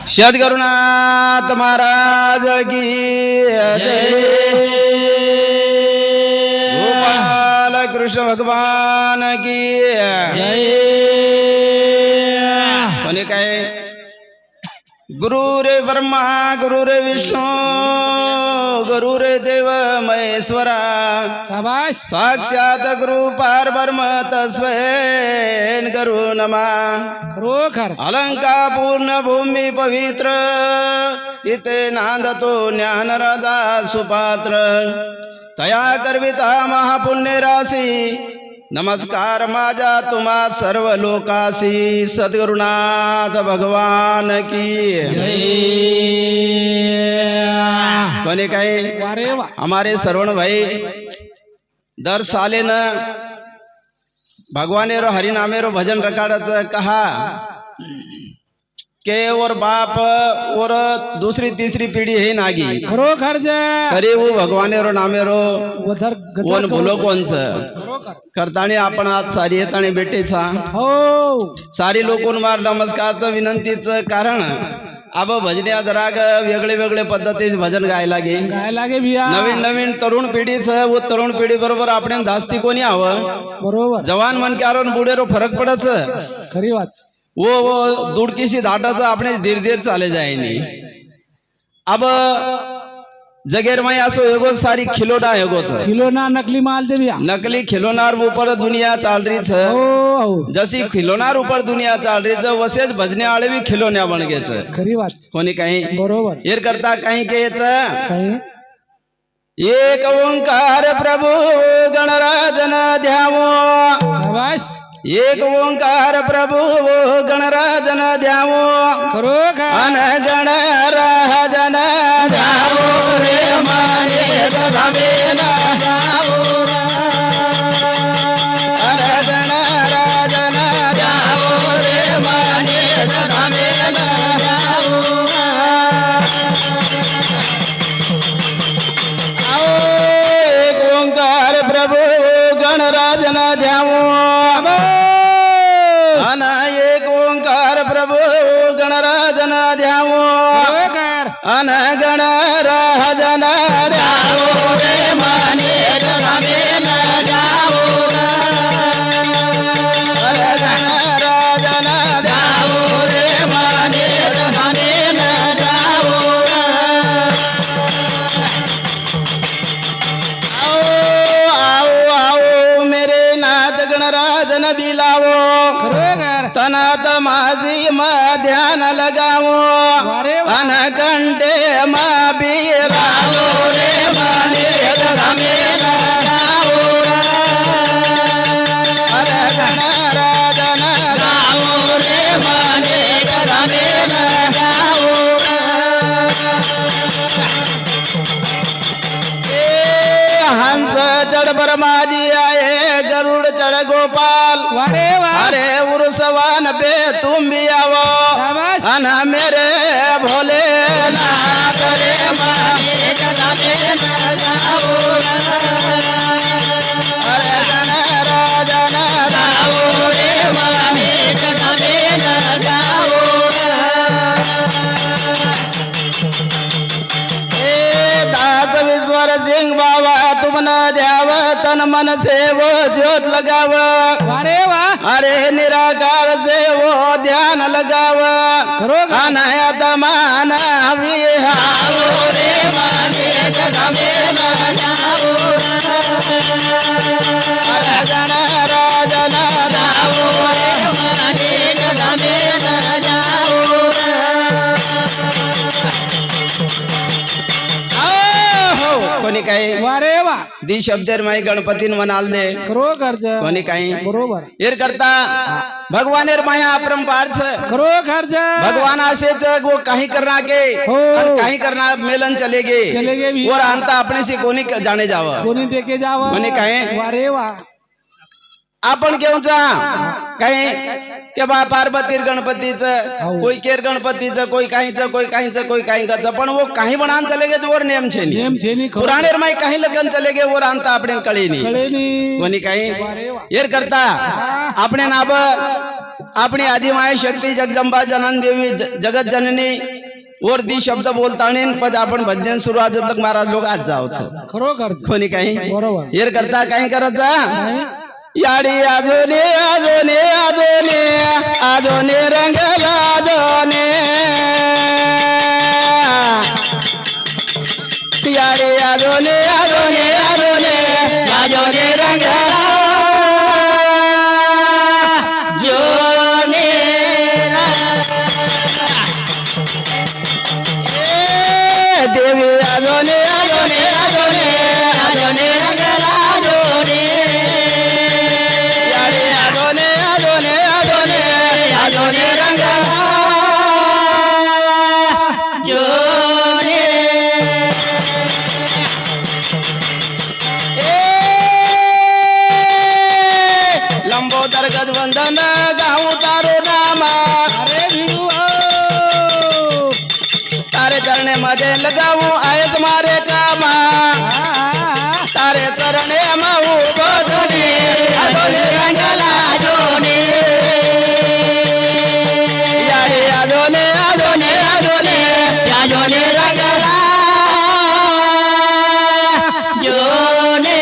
सद्गुरुनाथ महाराज की जय। गोपाल कृष्ण भगवान की जय। कोणी काय गुरु रे ब्रह्मा गुरु रे विष्णू गुरु रे देव महेश्वरा शाबाश साक्षात गुरु पारब्रह्म तस्मै गुरु नमः। खरोखर अलंकार पूर्ण भूमी पवित्र तिथे नांदतो ज्ञान राजा सुपात्र तया करविता महापुण्य राशी नमस्कार माझा तुम्हा सर्व लोकासी सद्गुरुनाथ भगवान की जय। कोणी काही वारे वा हमारे श्रवण भाई दर साले न भगवानेरो हरिनामेरो भजन रकाडच कहा के और बाप और दूसरी तीसरी पीढ़ी है नागी खरोखर जे तरी वो भगवानेरो नामेरो वधर कोण बोलो कोणच खरोखर करतानी आपण आज सारी येतानी भेटेचा हो सारी लोकून मार नमस्कारचं विनंतीचं कारण अब भजने आज राग वेगळे वेगळे पद्धतीचे भजन गायला गे काय लागे बिया नवीन नवीन तरुण पिढीचं व तरुण पिढी बरोबर आपण दास्ती कोणी हवं बरोबर जवान मनक्यावर बुडेरो फरक पडच खरी बात वो दुडकीशी धाटाचं आपण धीर धीर चाले जायनी अब जगेरमय असो एगो सारी खिलोना एगोच खिलोना नकली माल जे बिया नकली खिलोनार ऊपर दुनिया चाल रही छ हो हो जशी खिलोनार ऊपर दुनिया चाल रही छ वसेच भजने आळे भी खिलोन्या बन गेच खरी बात कोणी काही बरोबर एर करता काही केच काही एक ओंकार प्रभु गणराजन ध्यावो शाबाश एक ओंकार प्रभु गणराजन ध्यावो खरोखर अन गणराजन ध्यावो रे माने धामेन ध्यावो अन गणराजन ध्यावो रे माने धामेन ध्यावो एक ओंकार प्रभु गणराजन ध्यावो अन एक ओंकार प्रभु गणराजन ध्यावो खरोखर अन गणराजन ध्यावो रे माने धामेन ध्यावो अन गणराजन ध्यावो रे माने धामेन ध्यावो आओ आओ मेरे नाथ गणराजन बिलावो खरोखर तनात माझी मा ध्यान लगावो वारे वा अन कंटे मा बिरावो रे माने धामेन ध्यावो अन गणराजन ध्यावो रे माने धामेन ध्यावो हंस चढ़ ब्रह्माजी आए गरुड़ चढ़ गोपाल वारे वा अरे उर्सवान पे तुम भी आओ शाबाश अन मेरे भोले नाथ रे माने धामेन ध्यावो अरे गणराजन ध्यावो रे माने धामेन ध्यावो दास विश्वर सिंह बाबा तुम न ध्याव तन मन से वो ज्योत लगाव वारे वा अरे निराकार से वो ध्यान लगाव खरोखर अनयत मान विहारो रे माने धामेन ध्यावो अरे गणराजन ध्यावो रे माने धामेन ध्यावो कोणी काही वारे वा दी शब्देर माई गणपतीन म्हणाल दे खरोखर जे कोणी काही बरोबर एर करता भगवानेर माया अपरंपार छ खरोखर जे भगवान असेच वो काही करना के हो और काही करना मेलन चलेगे चलेगे भी और अंता अपने से कोणी जाने जावा कोणी देखे जावा कोणी काही वारे वा आपण घेऊचा काही के बा पार्वतीर गणपतीचं कोई केर गणपतीचं कोई काहीचं कोई काहीचं कोई काहीचं पण वो काही बनान चलेगे तो और नेम छे नी नेम छेनी पुराने रमाई काही लगन चलेगे वो रांता आपण कळी नी कळेनी कोणी काही वारे वा येर करता आपण नाब आपणी आदिमाय शक्ती जगदंबा जनन देवी जगत जननी वरती शब्द बोलताना पण आपण भजन सुरुवात महाराज लोक आज जावच खरोखरच कोणी काही बरोबर हेर करता काही करत जा नाही? याडी आजोने आजोने आजोने आजोने रंगला आजोने याडी आजोने आजोने आजोने आजोने रंगला जोने देवी आजोने आजोने आजोने आजोने रंगला जोने याडी आजोने आजोने आजोने आजोने रंगला जोने लंबोदर गजवंदन गाऊ तारो नामा अरे भिडू तारे चरणे मध्ये लगावू आहेस मारे कामा तारे चरणे माऊ बदली आजोने रंगला जोने याडी आजोने आजोने आजोने आजोने रंगला जोने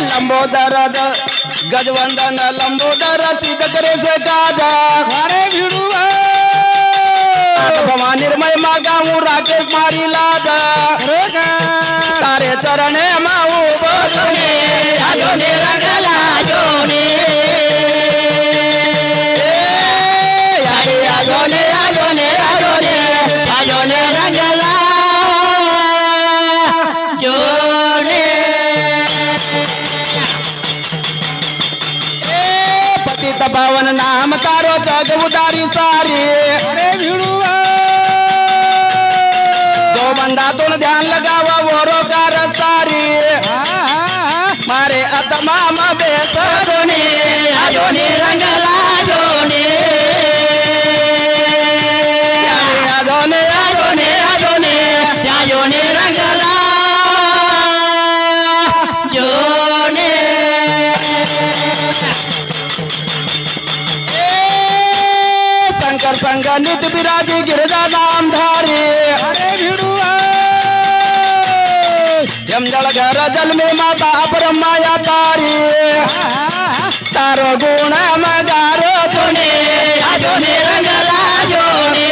लंबोदर गजवंदन लंबोदर सिद्ध करे से काजा अरे भिडू भवा निर्मय मागाऊ राकेश मारी लाजा तारे चरणे माऊ बसने आजोने रंगला जोने याडी आजोने आजोने आजोने आजोने रंगला जोने पतित पावन नाम तारो जग उदारी सारी अरे भिडू जो बंदा तुम ध्यान लगावा वो रोकार सारी मारे आत्मा में बेसरोने आजोने रंगला जोने आजोने आजोने आजोने आजोने रंगला जोने शंकर संग नित विराजी गिरजा नाम धारी अरे भिडू यम जल घर जल में माता ब्रह्माया तारी तारो गुण मगारो जोने आजोने रंगला जोने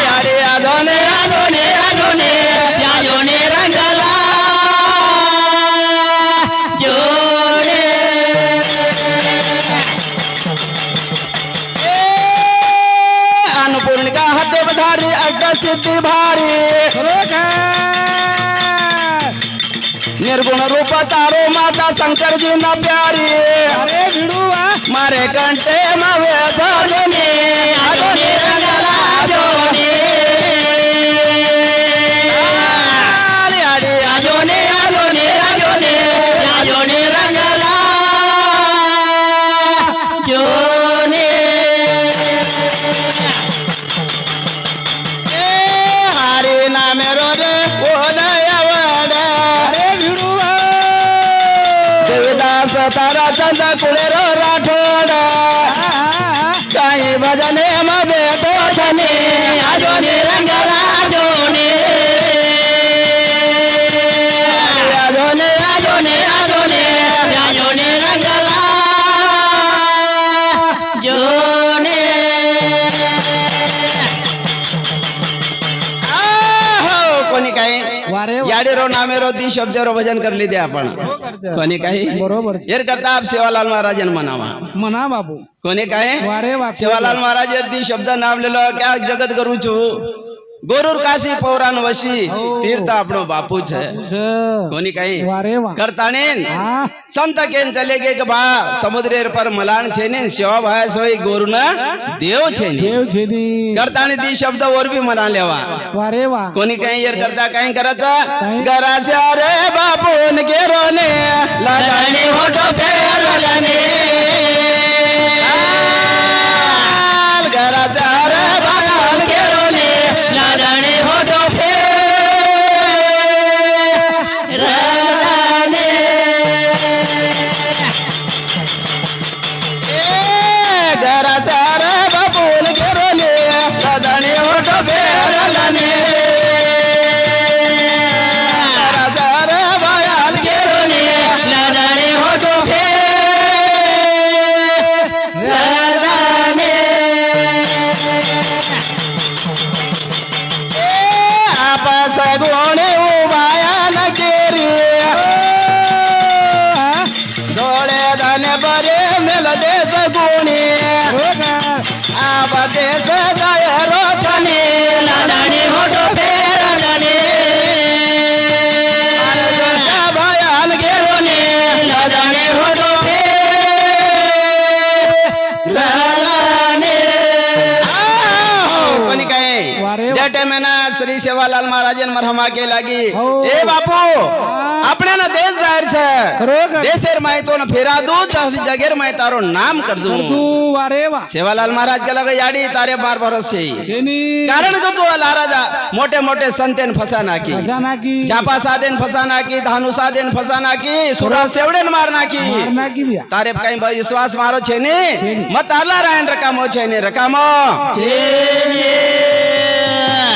याडी आजोने आजोने आजोने आजोने रंगला जोने अन्नपूर्ण का हते बधारी अड्ड सिद्धि भारी निर्गुण रूप तारो माता शंकर जी न प्यारी अरे भिडू मारे कंटे मवे जोने आजोने रंगला जोने याडी आजोने आजोने आजोने आजोने रंगला जोने हरे नाम रे ओदयवड अरे भिडू देवदास तारा चंद कुळेरो राठोड काही भजने मध्ये तोषणे आजोने रंगला जोने आजोने आजोने आजोने आजोने रंगला जोने कोणी काही वारे याडेरो नामेरो दी शब्देरो भजन करली दे आपण कोणी काही बरोबर हेर करता आप सेवालाल महाराजन म्हणावा म्हणा बाबू कोणी काय वारे वा सेवालाल महाराज ती शब्द नामलेलो क्या जगत करू छु गोरूर काशी पौराण वशी तीर्थ આપણો बापू છે कोणी काही वारे वा करताने हा संत केन चले गे के बा समुद्रेर पर मलान छे ने सेवा भाय सोई गोरुना देव छे ने देव छेदी करताने ती शब्द वर बी म्हणा लेवा वारे वा कोणी काही येर करता काही करायचं घराच्या रे बापून गेरोने लगाने होठो फेरलने घराच्या रे बापून गेरोने लगाने होठो फेरलने डोळे धाने बरे मेल देश गुणी हो का आबा देश जाय रोचनी लाडाणी होतो फेराने भयाल गेरोनी लाडाणी होतो कोणी काय वारे ज्या टाइमेना श्री सेवालाल महाराजन मरहमा के लागी हो. ए बापू આપણે દેશ જાહેર છે ખરોખર દેશેર માય તો ફેરા દૂ જગેર માય તારો નામ કર દૂ તું વારે વા सेवालाल महाराज के लगे याडी तारे बार भरोसे શેની कारण को तू लाराजा मोठे मोठे संतेन फसाना की ખજાના की चापा सादेन फसाना की धानु सादेन फसाना की सुरा सेवडेन मारना की મારના की बिया तारे कहीं भाई विश्वास मारो छे ने छेनी. मत तारला रायन रकामो छे ने रकामो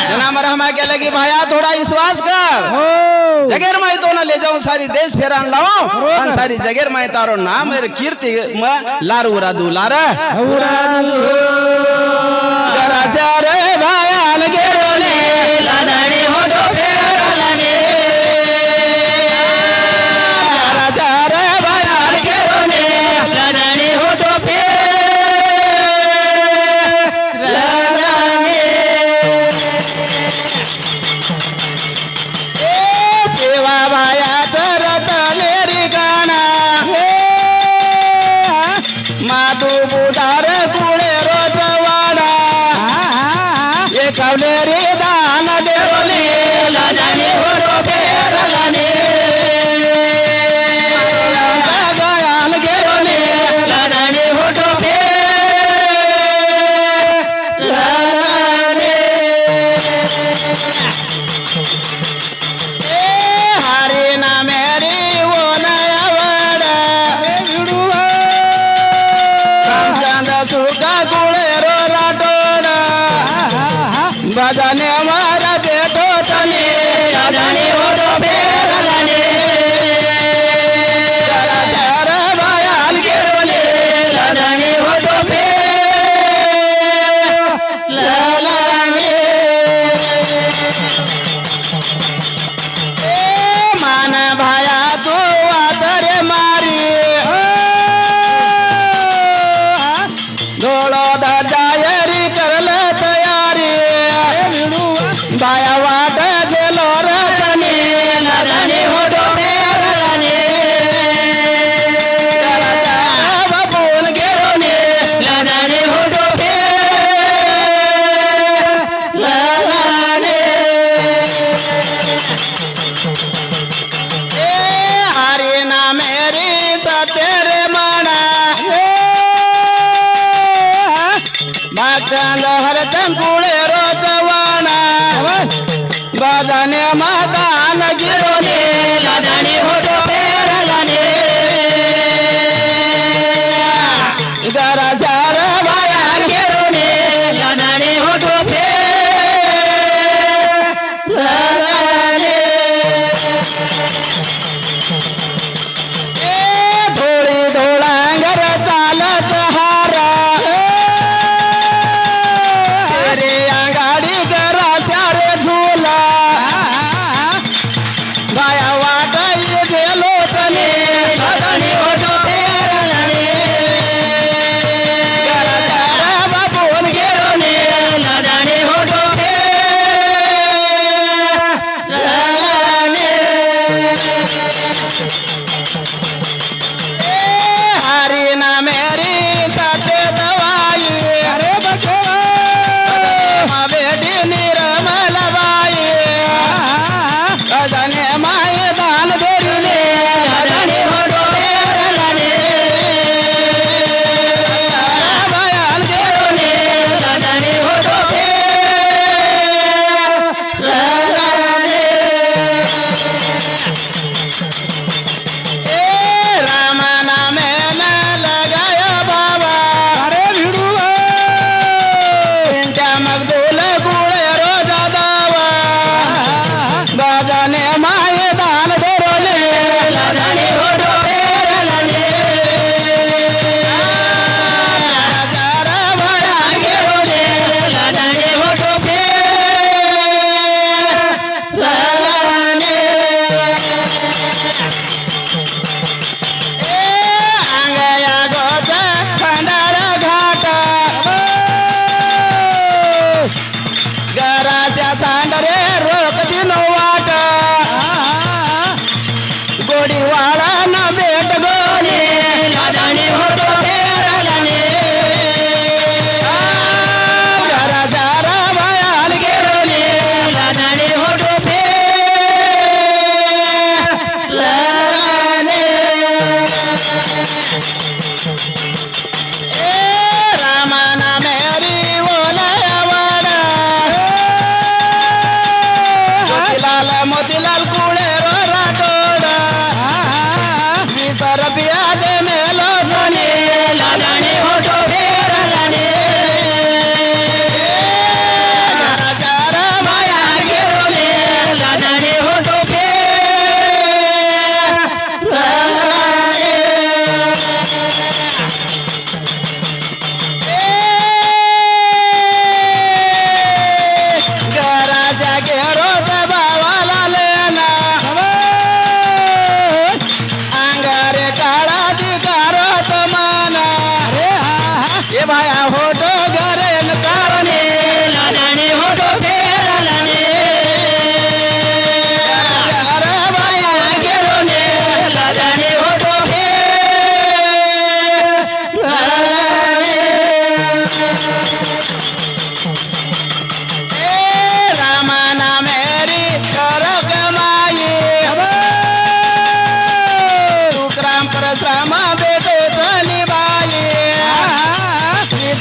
जना मरहमा के लगी भाया थोड़ा विश्वास कर हो जगेर माई तो न ले जाऊं सारी देश फेरान लाओ और सारी जगेर माई तारो नाम मेरे कीर्ति लार उरा दू लार औरादू जरा से रे भाया लगे रोले लाडाणी होतो फेराने जरा से रे भाया लगे रोले लाडाणी होतो फेराने ए सेवा भाया चरत नेरिकाना मातू बुधार कुळे रोजवाडा ये कवलेरी दान देवली लाजानी होतो फेरलाने गयाल गेरोली लाजानी होतो फेरलाने ए हरी ना मेरी वो नयावडा रामचंद सुका कुळे रो राठोडा बजाने हमारा बेटो तनी लाडाणी होतो फेरलाने जरा सारा भयाल गेरोले लाडाणी होतो फेरलाने ए मान भाया तू आतरे मारी डोळो जायरी करल तयारी बाया वाट जेलो रचनी लाडाणी होतो फेरलाने बापून गेरोनी लाडाणी होतो फेरलाने ए हरी ना मेरी सतेरे मना मागचांद हरचंद कुळे रोजवाना बाजाने मातान गिरोनी लाडाणी होतो फेरलाने जरा सार बाया गिरोनी लाडाणी होतो फेरलाने ए धोळी धोळांगर चालच हारा रे अंग भाया होतो घरे न चावणे लाडाने होतो फेरलाने अरे भाया गेरोने लाडाने होतो फेरलाने ए रामा नामेरी करो कमाई सुखराम परशुराम बेटो चली बाई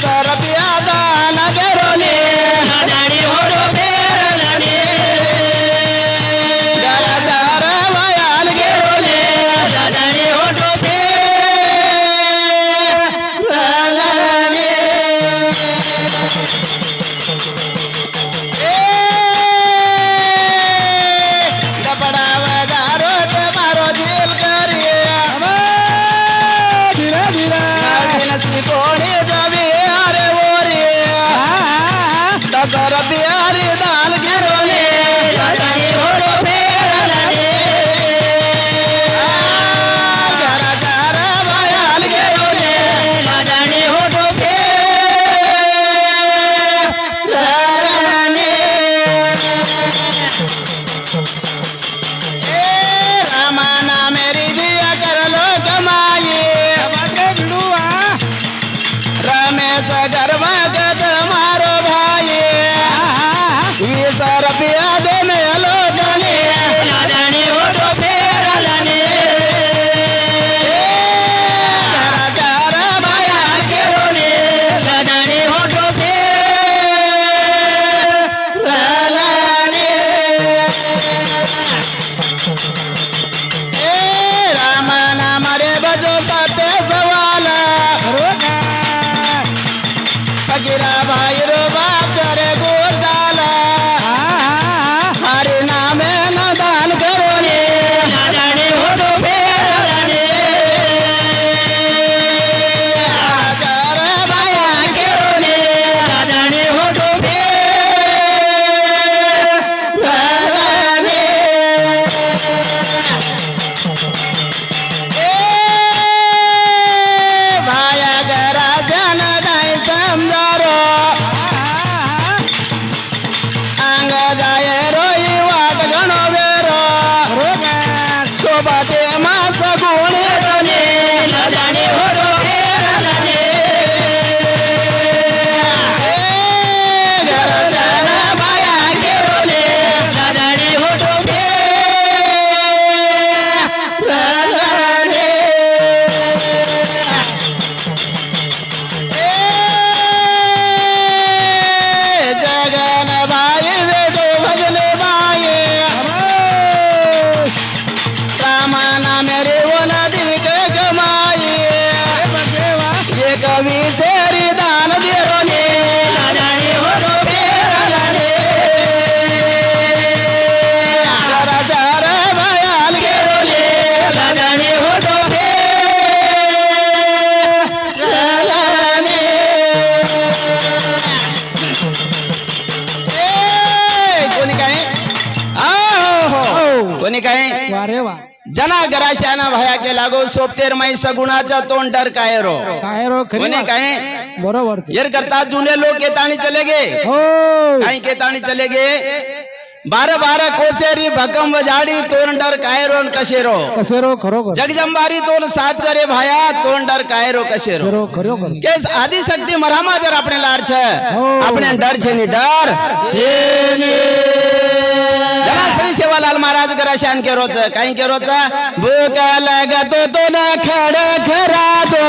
सरपिया दान गेरोने लाडाने होतो फेरलाने गरजार भयाल गेरोने लाडाने होतो फेरलाने कपड़ा वजारो मारो जेल करिए धीरे धीरे नसली कोणी जावे अरे ओरे दसर बिहारी दाल गिरोले लाडाने होतो फेरलाने गरजार भयाल गेरोने लाडाने होतो फेरलाने ए रामा नामेरी दिया कर लो कमाई भिडुआ रमेश गरबा गज मारो भाई 20 रुपया दे मेलो जाने लाडाने होतो फेरलाने गरजार भयाल गेरोने लाडाने होतो फेरलाने ए रामा नाम रे बजो सत्य सवाल फकीरा भाई रो बाप जरे गोर डाला हरे नामे न दान करोने लाडाने होतो फेरलाने हजार भाया गेरोने लाडाने होतो फेरलाने ए भाया गरा जन नाही समजारो अंग जाय रोई वाट गणो वेरो सोबते मास गुणे जने लाडाने होतो फेरलाने ए गरजार भाया गेरोने लाडाने होतो फेरलाने जगन बाई बेटो भजले बाई रामा नामेरी ओला दिक कमाई ये कवी सेरी दान देरोने लाडाने होतो फेरलाने गरजार भयाल गेरोने लाडाने होतो फेरलाने ए कोणी काय आहो कोणी काय वारे वा जना गराशाना भया के लागो सोपतेर मै सगुणाचा तोंड डर काय रो काय रो खरी कोणी वा. काय बरोबर येर करता जुने लोग केताणी चले गे हो काही केताणी चले गे 12 कोसेरी भकम वजाडी तोंड डर काय रोन कशे रो कसे रो खरोखर जगजंबारी तोंड सात जरे भाया तोंड डर काय रो कशे रो खरो खरोखर केस आदि शक्ती मरामा जर આપણે લાડ છે हो. આપણે ડર છે ની ડર जना श्री सेवालाल महाराज गराशान के रोच काही के रोच भूक लागतो तो ना खड खरा दो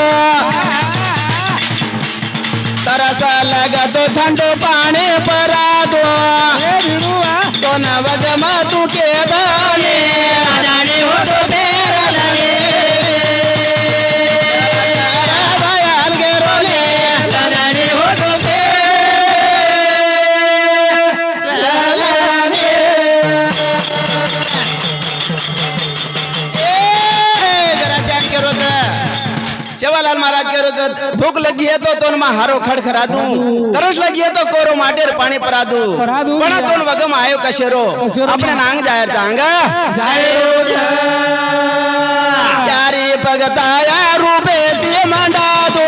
तरस लागतो थंडो पाणी परा दो भिडुआ तो न वगमा तू के दाने लाडाने होतो फेरलाने भयाल गेरोने लाडाने होतो फेरलाने सेवालाल महाराज के रोज भूख लगी है तो तोन में हारो खड़खड़ा दूं तरस लगी है तो कोरो माटेर पानी परा दूं बड़ा तोन वगम आयो कशेरो अपने नांग जायर चांगा चारी पगताया रूपे से मंडा दो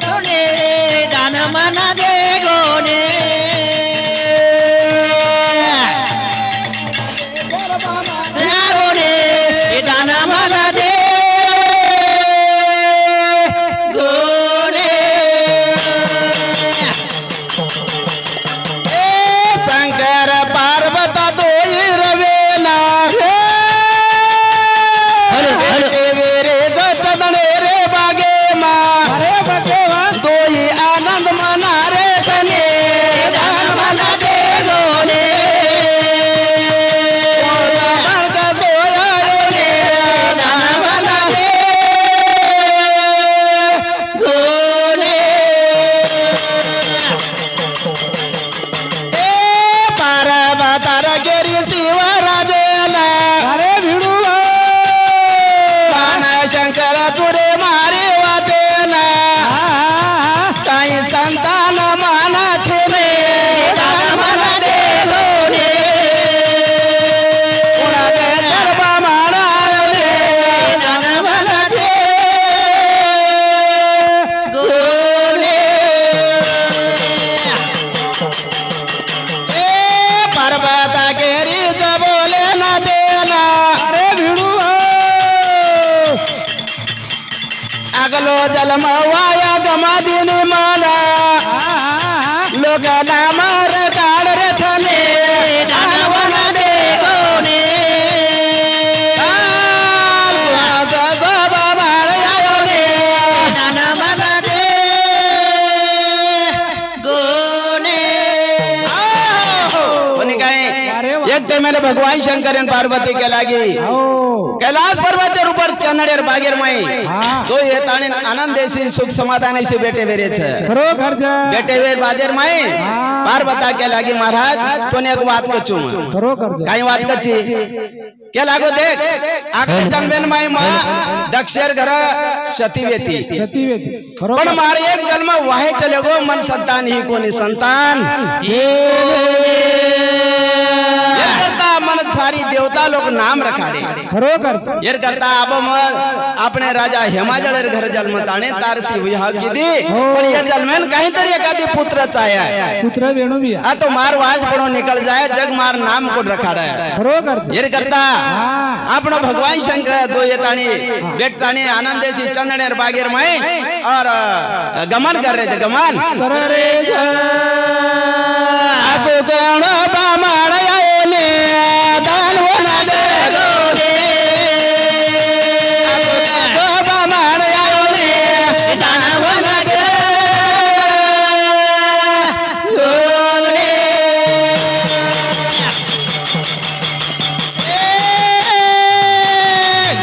गोने दान मना दे गोने गोने दान मना दे गोने शंकर पार्वता दोई रवेला भेटे वेरे चंदणे रे बागे मा अरे बकेवा दोई आनंद मना रे धने दान मना दे गोने का सोया रे दान मना दे गोने पार्वता गेरी शिवराजेला अरे भिडू पान शंकर तुरे मारे वातेला काही संतान माना छेले दान मना दे गोने गरबा माना दान मना दे गोने पर्वता गेरी बोले ना देला अरे भिडू अगलो जन्म वाया गमा दिन माना लोक नामार काळ रे छने दान मना दे गोने दान मना दे गोने कोणी काय अरे वा. एक टाइमेला भगवान शंकर आणि पार्वती के लागी हो कैलाश पर्वतेर ऊपर चंदडेर बागेर माई हा. तो येत आणि आनंद देशी सुख समाधान से बेटे वेरेच खरोखर जय बेटे वेर बाजेर माई हा. पार्वता के लागी महाराज तोने एक बात कचू खरोखर जय काही वाद कची के लागो देख आगले जन्मेन माई माँ दक्षर घर सती वेती सती वेती पण खरोखर मार एक जन्म वाहे चले गो मन संतान ही कोणी संतान ये करता मन सारी देवता लोग नाम रखाडे खरोखर जय. ये करता अब अपने राजा हेमाजळ घर जन्मताने तारसी विवाह किती हो. पण ये जन्मेन काहीतरी एखादी पुत्रच आहे पुत्र वेणू भी आ तो मार वाज पडो निकल जाए जग मार नाम को रखाडे खरोखर जय. ये करता हा. आपण भगवान शंकर दो येतानी बेटतानी आनंदेशी चंदनेर बागेर माई और गमन कर रहे थे गमन कर रे जय. असो कण बामण आयोले दानवना दे गोरे असो बामण आयोले दानवना दे गोरे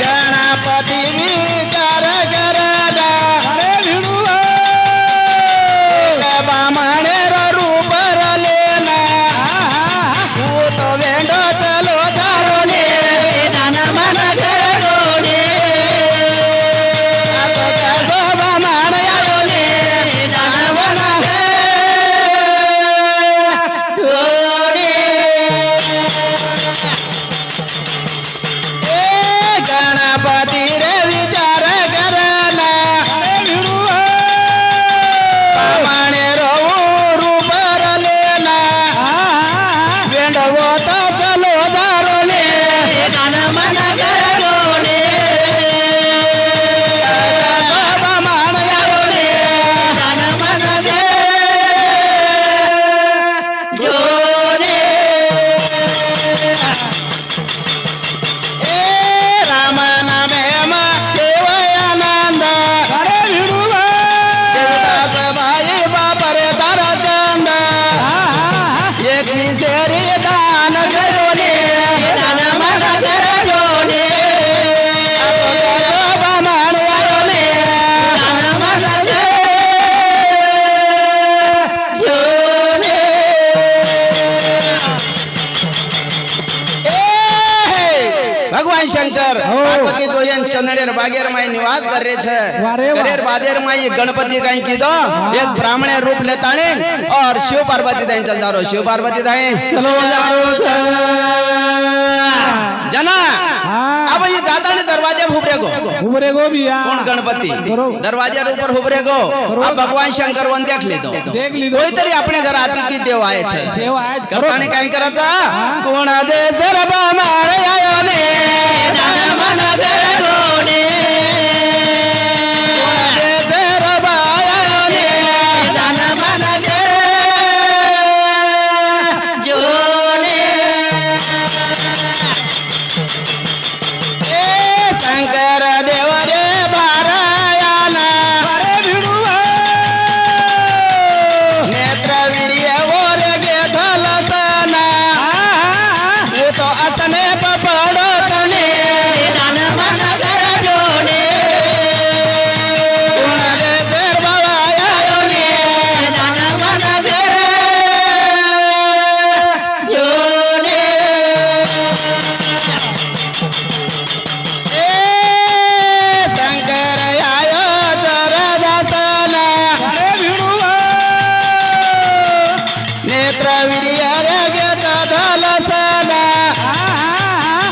गणपती विचार करदा अरे भिडू बामणे रूप लेना भूत वेंड चलो धारोले दान मना दे गोने बामण आयोले दान मना दे गोने गणपती रे विचार करला अरे भिडू बामणे रूप लेना वेंड होत चलो धारोले दान मना दे गोने बामण आयोले दान मना दे गोने राम नामे देवयानंद अरे भिडू देवदास भाई बापरे तारा चंद एक विषेरी दान करोले दान मना दे गोने बामण आयोले दान मना दे गोने भगवान शंकर हो. पार्वती दोयन चंदनेर बागेर माई निवास कर रे छे वारे वाह. करेर बादेर माई गणपति कहीं की दो एक ब्राह्मण रूप लेताने और शिव पार्वती दाई चल जा रो शिव पार्वती दाई चलो जाओ जना हाँ. अब ये जात आणि दरवाजे उभरे गो उमरे गोबिया कोण गणपती बरोबर. दरवाजे ऊपर उभरे गो आ भगवान शंकर वन देख ली तो देख ली तो. कोणतरी आपल्या घरात अतिथी देव आहेच देव आहेच. आणि काय करायचा कोण दे सरबा मारे आयो ने दान मन कर जोने कोण दे सरबा आयो ने दान मन कर जोने ए शंकर देव रे बारायाना अरे भिडू नेत्रवीर्य ओर घेतल सना वो तो असने पपडो तने दान मन कर जोने कोण दे सरबा आयो ने दान मन कर जोने ए शंकर आयो चरदासना अरे भिडू नेत्रवीर्य रे घेतल सना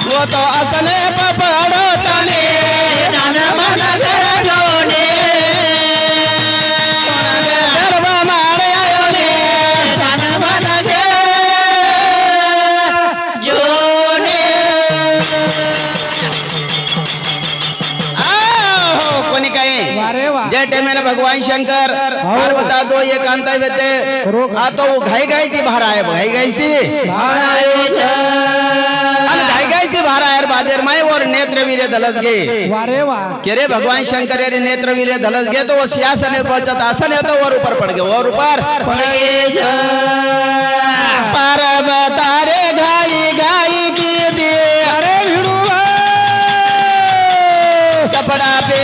वो तो असने पपडो तने दान मन कर जोने सरबा मारे आयो ने दान मन कर जोने आहो कोणी काय अरे वा जे टाइमेने भगवान शंकर पार्वता दो एकांत वेते आ तो वो घाई घाईची भारा आहे घाई घाईची आणि घाई घाईची भारा आहे बादेर माय और नेत्रवीर्य धलस गे वारे वा के रे भगवान शंकर रे नेत्रवीर्य धलस गे तो वो सियासन पहुंचत आसन है तो और ऊपर पड़ गए और ऊपर पार्वता रे घाई घाई की दे अरे भिडू कपड़ा पे